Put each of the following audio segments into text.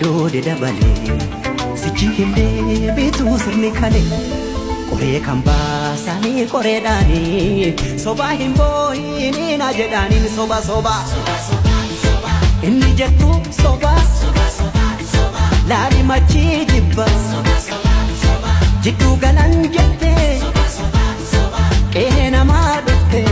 de dabale sijihimde bitu sirni kale kore kamba sani kore dani soba himbo ini na jedani soba inni jettu soba lari machi jibba jiddu galan jette kehena madutte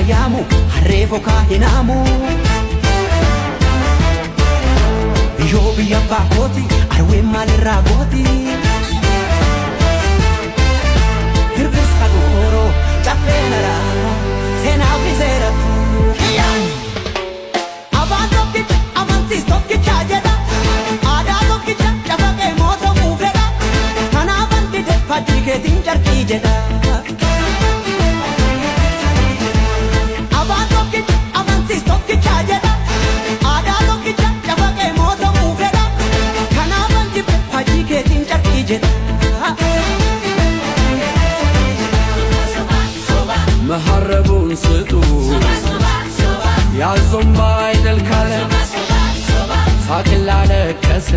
yamu harreefo kaahinamu biyyoo biyya baakooti arween maalirraa gooti dirbisa gooroo caffeenara seenaa fi seeratu afaan tokkicha amantiis tokkicha jedha aadaa tokkicha cafaqee mootomuu fedha kanaafan dide faajjii keetiin carqii jedha መሐረቡን ስጡ ያዞም ባይደል ካለ ሳቅላ ለቀሰ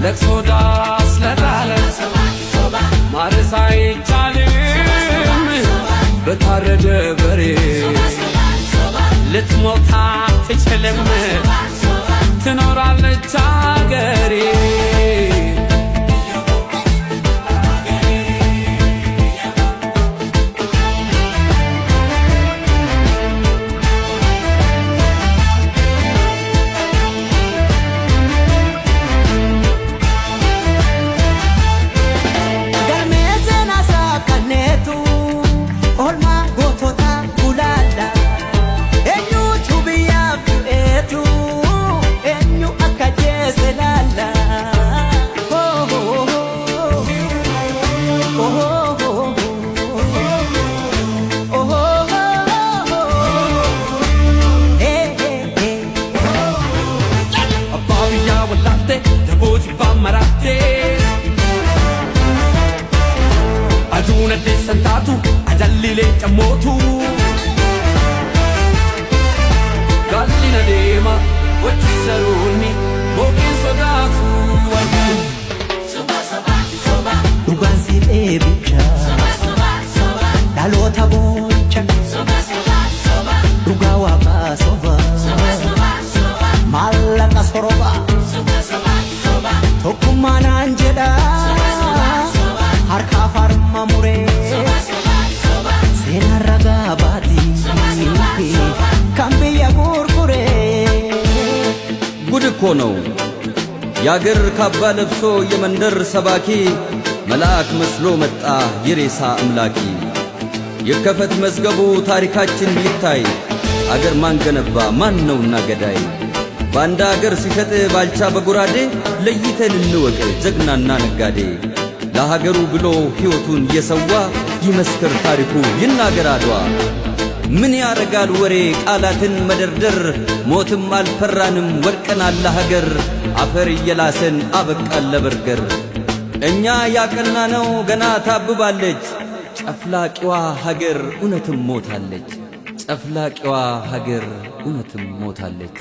ለቅሶ ዳስ ለጣለ ማረስ አይቻልም በታረደ በሬ ልትሞት አትችልም ትኖራለች አገሬ Aduna desantatu ajallile chamotu gallina dema wachisaruni bokin sodatu dhugaan si dheebicha dhaloota booncha dhugaa waaqaa soba maallaqa soroba tokkummaa naan jedha harka farma muree seenaa ragaa baati kan biyya gurguree ጉድ እኮ ነው ያገር ካባ ለብሶ የመንደር ሰባኪ መልአክ መስሎ መጣ የሬሳ አምላኪ የከፈት መዝገቡ ታሪካችን ይታይ አገር ማን ገነባ ማን ነውና ገዳይ ባንዳ አገር ሲሸጥ ባልቻ በጉራዴ ለይተን እንወቅ ጀግናና ነጋዴ ለሀገሩ ብሎ ሕይወቱን የሰዋ ይመስክር ታሪኩ ይናገር አድዋ ምን ያረጋል ወሬ ቃላትን መደርደር ሞትም አልፈራንም ወድቀናል ለሀገር አፈር እየላሰን አበቃን ለበርገር እኛ ያቀናነው ገና ታብባለች ጨፍላቂዋ ሀገር እውነትም ሞታለች ጨፍላቂዋ ሀገር እውነትም ሞታለች